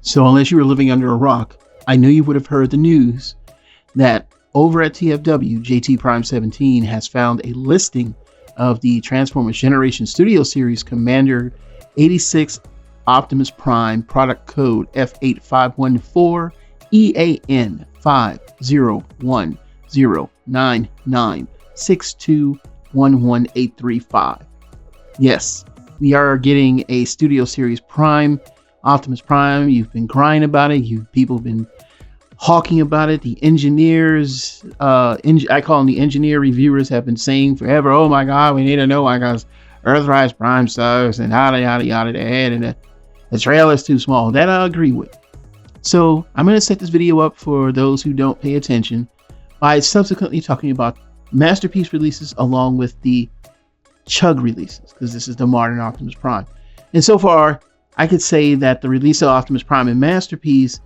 So unless you were living under a rock, I knew you would have heard the news that over at TFW, JT Prime 17 has found a listing of the Transformers Generation Studio Series Commander 86 Optimus Prime, product code F8514 EAN 5010996211835. Yes, we are getting a Studio Series Prime, Optimus Prime. You've been crying about it. People have been hawking about it. The engineers, I call them the engineer reviewers, have been saying forever, oh my God, we need to know why guys Earthrise Prime sucks and yada yada yada, and the trailer's too small. That I agree with. So I'm going to set this video up for those who don't pay attention by subsequently talking about Masterpiece releases along with the Chug releases, because this is the modern Optimus Prime. And so far, I could say that the release of Optimus Prime and Masterpiece,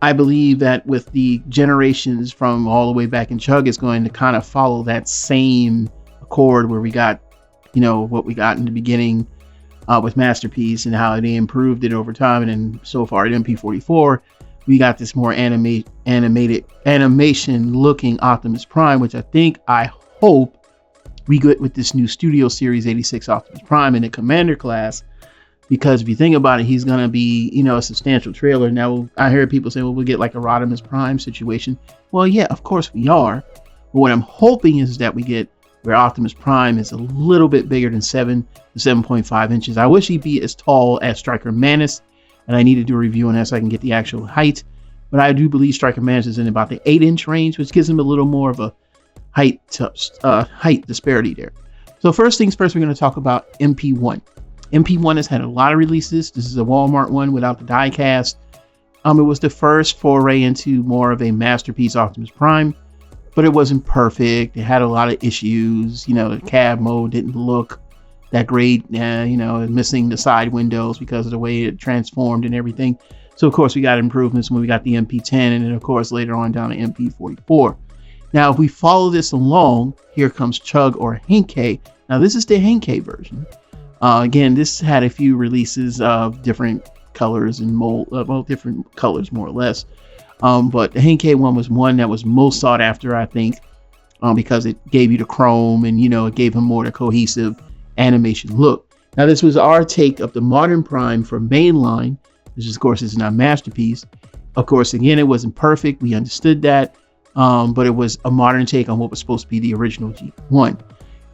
I believe that with the generations from all the way back in Chug, is going to kind of follow that same accord where we got, what we got in the beginning with Masterpiece and how they improved it over time. And then so far at MP44, we got this more animation looking Optimus Prime, which I hope we get with this new Studio Series 86 Optimus Prime in the Commander class. Because if you think about it, he's going to be, a substantial trailer. Now, I hear people say, well, we'll get like a Rodimus Prime situation. Well, yeah, of course we are. But what I'm hoping is that we get where Optimus Prime is a little bit bigger than 7 to 7.5 inches. I wish he'd be as tall as Striker Manus. And I need to do a review on that so I can get the actual height. But I do believe Striker Manus is in about the 8-inch range, which gives him a little more of a height disparity there. So first things first, we're going to talk about MP1. MP1 has had a lot of releases. This is a Walmart one without the die cast. It was the first foray into more of a Masterpiece Optimus Prime, but it wasn't perfect. It had a lot of issues. The cab mode didn't look that great. Missing the side windows because of the way it transformed and everything. So of course we got improvements when we got the MP10, and then of course later on down to MP44. Now if we follow this along, here comes Chug or Henkei. Now this is the Henkei version. Again, this had a few releases of different colors and different colors more or less. But the Henkei one was one that was most sought after, I think, because it gave you the chrome and, it gave him more the cohesive animation look. Now, this was our take of the modern Prime for mainline, which of course is not Masterpiece. Of course, again, it wasn't perfect. We understood that. But it was a modern take on what was supposed to be the original G1.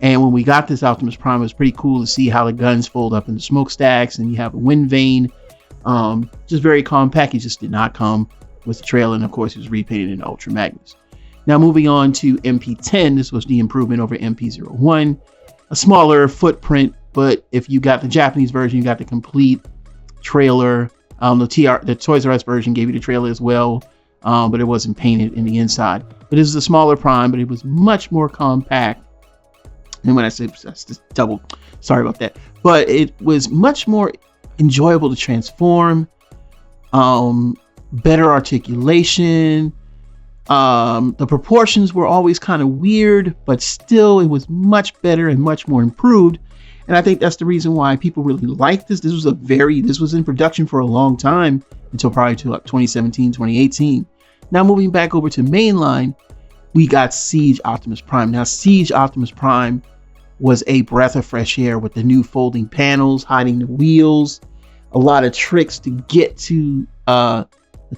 And when we got this Optimus Prime, it was pretty cool to see how the guns fold up in the smokestacks, and you have a wind vane. Just very compact. He just did not come with the trailer, and of course he was repainted in Ultra Magnus. Now moving on to MP10, this was the improvement over MP01. A smaller footprint, but if you got the Japanese version, you got the complete trailer. The Toys R Us version gave you the trailer as well, but it wasn't painted in the inside. But this is a smaller Prime, but it was much more compact. And when I say that's just double, sorry about that. But it was much more enjoyable to transform. Better articulation. The proportions were always kind of weird, but still it was much better and much more improved. And I think that's the reason why people really liked this. This was in production for a long time until probably to like 2017, 2018. Now moving back over to mainline, we got Siege Optimus Prime. Now Siege Optimus Prime was a breath of fresh air with the new folding panels, hiding the wheels, a lot of tricks to get to the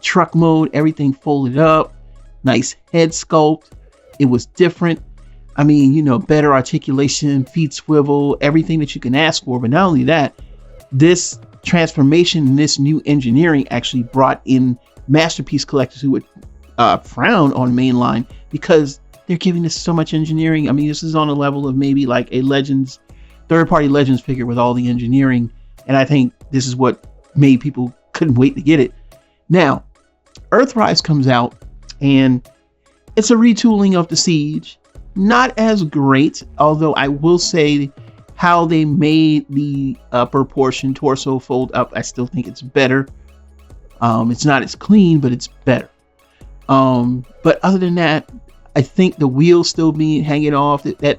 truck mode, everything folded up, nice head sculpt. It was different. I mean, better articulation, feet swivel, everything that you can ask for. But not only that, this transformation and this new engineering actually brought in Masterpiece collectors who would frown on mainline because they're giving us so much engineering. I mean, this is on a level of maybe like a Legends, third-party Legends figure with all the engineering. And I think this is what made people couldn't wait to get it. Now, Earthrise comes out, and it's a retooling of the Siege. Not as great, although I will say how they made the proportion torso fold up, I still think it's better. It's not as clean, but it's better. But other than that, I think the wheels still being hanging off, that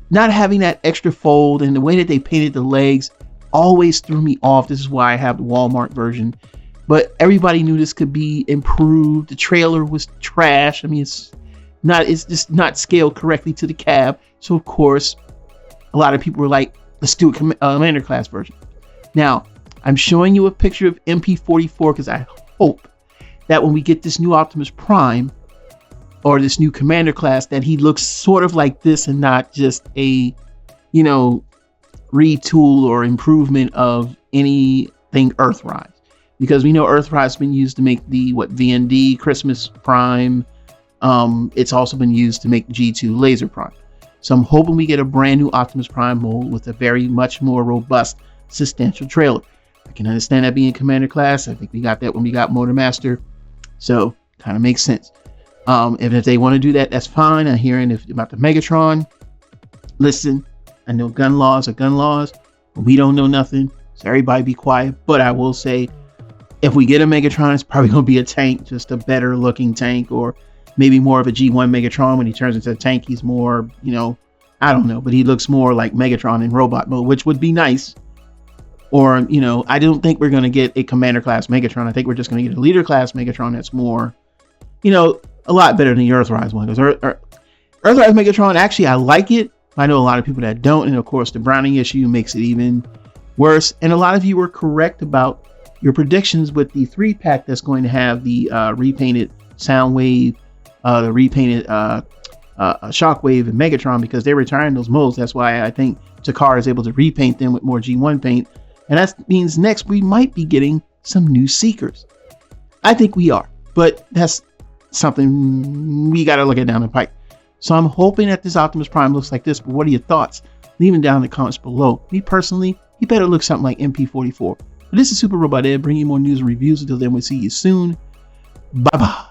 not having that extra fold and the way that they painted the legs always threw me off. This is why I have the Walmart version. but everybody knew this could be improved. The trailer was trash. I mean, it's just not scaled correctly to the cab. So of course, a lot of people were like, let's do a Commander class version. Now, I'm showing you a picture of MP44 because I hope that when we get this new Optimus Prime or this new Commander class, that he looks sort of like this and not just a, retool or improvement of anything Earthrise. Because we know Earthrise has been used to make the VND Christmas Prime. It's also been used to make G2 Laser Prime. So I'm hoping we get a brand new Optimus Prime mold with a very much more robust, substantial trailer. I can understand that being Commander class. I think we got that when we got Motormaster. So kind of makes sense. If they want to do that, that's fine. I'm hearing about the Megatron. Listen, I know gun laws are gun laws, but we don't know nothing. So everybody be quiet. But I will say, if we get a Megatron, it's probably going to be a tank, just a better looking tank, or maybe more of a G1 Megatron. When he turns into a tank, he's more, I don't know, but he looks more like Megatron in robot mode, which would be nice. Or, I don't think we're going to get a Commander class Megatron. I think we're just going to get a Leader class Megatron that's more, a lot better than the Earthrise one. Because Earthrise Megatron, actually, I like it. I know a lot of people that don't. And of course, the Browning issue makes it even worse. And a lot of you were correct about your predictions with the 3-pack that's going to have the repainted Soundwave, the repainted Shockwave and Megatron, because they're retiring those molds. That's why I think Takara is able to repaint them with more G1 paint. And that means next we might be getting some new Seekers. I think we are, but that's something we got to look at down the pipe. So I'm hoping that this Optimus Prime looks like this, but what are your thoughts? Leave them down in the comments below. Me personally, he better look something like MP44. But this is Super Robot Ed, bringing you more news and reviews. Until then, we'll see you soon. Bye-bye.